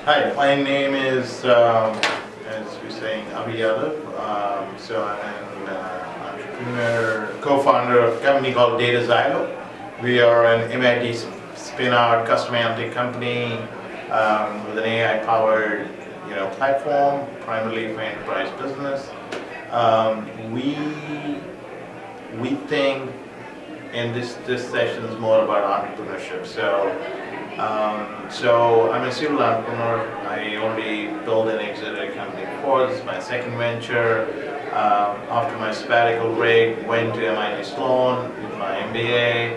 Hi, my name is, as you're saying, Yadav. So I'm an entrepreneur, co-founder of a company called xylo. We are an MIT spin-out custom analytic company with an AI-powered, platform, primarily for enterprise business. We think, and this session is more about entrepreneurship. So I'm a serial entrepreneur. I already built and exited a company before. This is my second venture. After my sabbatical break, went to MIT Sloan with my MBA.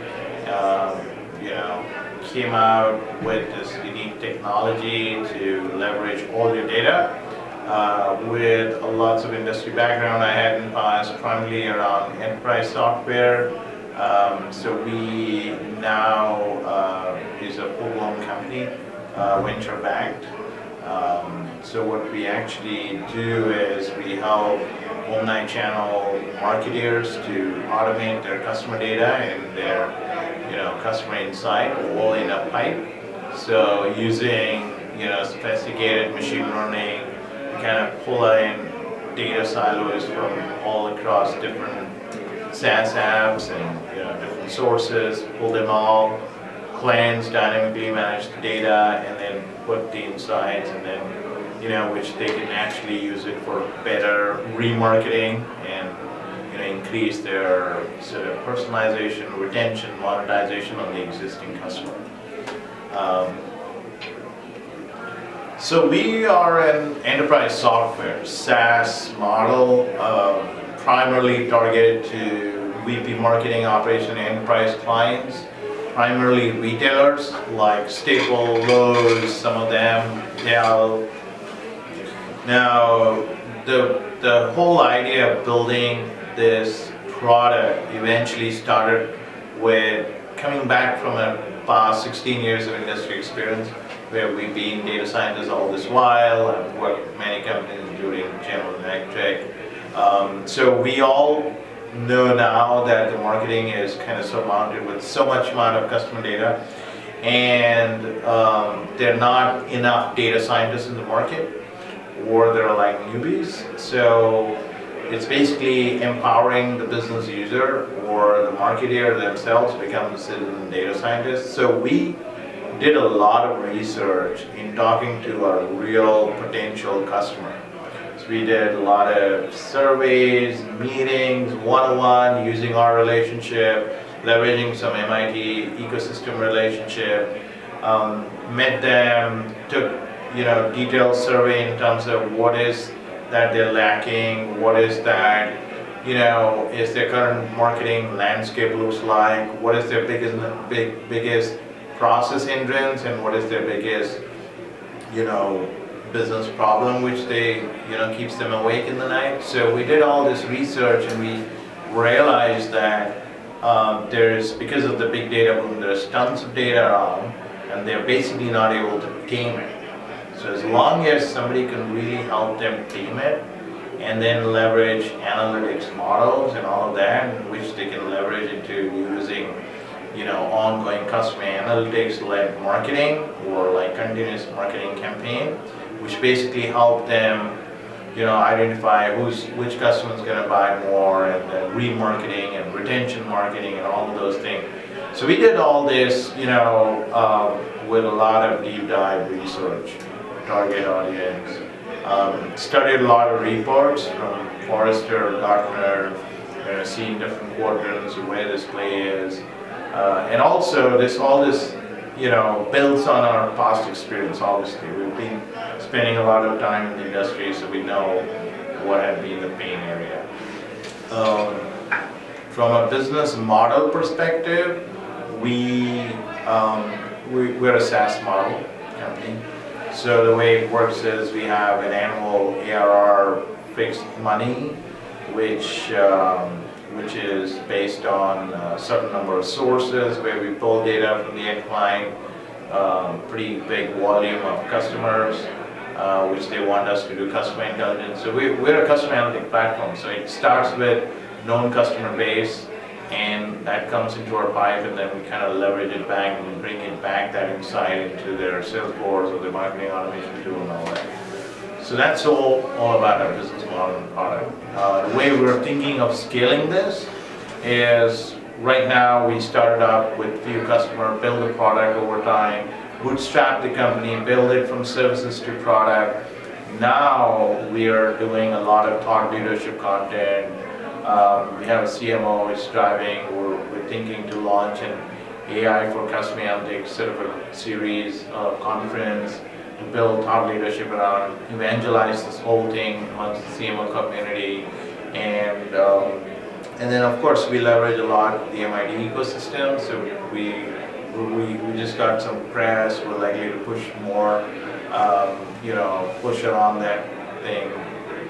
Came out with this unique technology to leverage all your data. With lots of industry background I had in the past, primarily around enterprise software. So we now is a full-blown company, venture-backed. So what we actually do is we help omni-channel marketers to automate their customer data and their customer insight all in a pipe. So using sophisticated machine learning, we kind of pull in data silos from all across different SaaS apps and different sources, pull them all, cleanse, dynamically manage the data, and then put the insights, and then which they can actually use it for better remarketing and increase their sort of personalization, retention, monetization on the existing customer. So we are an enterprise software SaaS model, primarily targeted to VP marketing operation enterprise clients, primarily retailers like Staples, Lowe's, some of them, Yadav. Now, the whole idea of building this product eventually started with coming back from a past 16 years of industry experience, where we've been data scientists all this while. I've worked with many companies, including General Electric. So we all know now that the marketing is kind of surmounted with so much amount of customer data, and there are not enough data scientists in the market, or they're like newbies. So it's basically empowering the business user or the marketer themselves to become the citizen data scientists. So we did a lot of research in talking to our real potential customer. So we did a lot of surveys, meetings, one-on-one, using our relationship, leveraging some MIT ecosystem relationship, met them, took detailed survey in terms of what is that they're lacking, what is that is their current marketing landscape looks like, what is their biggest process hindrance, and what is their biggest business problem which they keeps them awake in the night. So we did all this research, and we realized that because of the big data boom, there's tons of data around, and they're basically not able to tame it. So as long as somebody can really help them tame it, and then leverage analytics models and all of that, which they can leverage into using ongoing customer analytics-led marketing, or like continuous marketing campaign, which basically help them identify which customer is going to buy more, and then remarketing and retention marketing and all of those things. So we did all this with a lot of deep dive research, target audience, studied a lot of reports from Forrester, Gartner, seeing different quadrants of where this play is, and also all this builds on our past experience. Obviously, we've been spending a lot of time in the industry, so we know what had been the pain area. From a business model perspective, we're a SaaS model company. So the way it works is we have an annual ARR fixed money, which is based on a certain number of sources, where we pull data from the end client, pretty big volume of customers, which they want us to do customer intelligence. So we're a customer analytic platform. So it starts with known customer base, and that comes into our pipe, and then we kind of leverage it back and bring it back, that insight, into their Salesforce or their marketing automation tool and all that. So that's all about our business model and product. The way we're thinking of scaling this is, right now we started up with few customers, build the product over time, bootstrap the company, build it from services to product. Now we are doing a lot of thought leadership content. We have a CMO who's driving. We're thinking to launch an AI for customer analytics sort of a series of conference to build thought leadership around, evangelize this whole thing amongst the CMO community, and then of course we leverage a lot the MIT ecosystem. So we just got some press. We're likely to push more, push around that thing.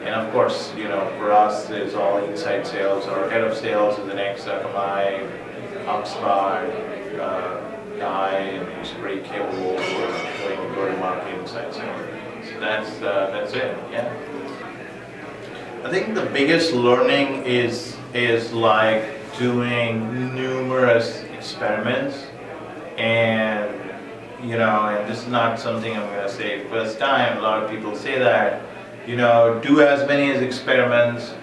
And of course, for us, it's all inside sales. Our head of sales is an ex-Akamai, Oxford guy, and he's very capable of doing go-to-market inside sales. So that's it. Yeah. I think the biggest learning is like doing numerous experiments, and and this is not something I'm going to say first time. A lot of people say that. Do as many as experiments,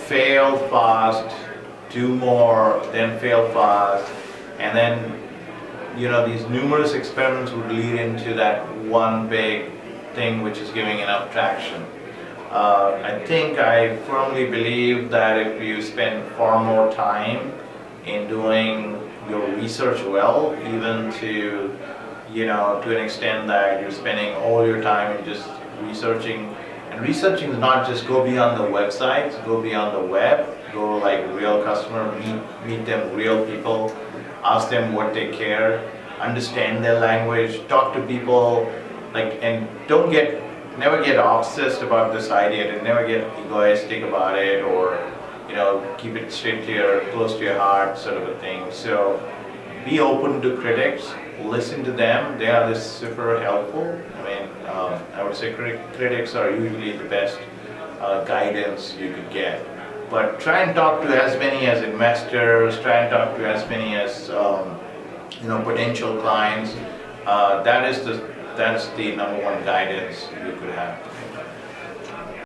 fail fast, do more, then fail fast, and then, these numerous experiments would lead into that one big thing which is giving enough traction. I firmly believe that if you spend far more time in doing your research well, even to an extent that you're spending all your time in just researching. And researching is not just go beyond the websites, go beyond the web, go like real customer, meet them, real people, ask them what they care, understand their language, talk to people, and never get obsessed about this idea, never get egoistic about it, or keep it close to your heart, sort of a thing. So be open to critics, listen to them. They are super helpful. I would say critics are usually the best guidance you could get. But try and talk to as many as investors, try and talk to as many as potential clients. That's the number one guidance you could have.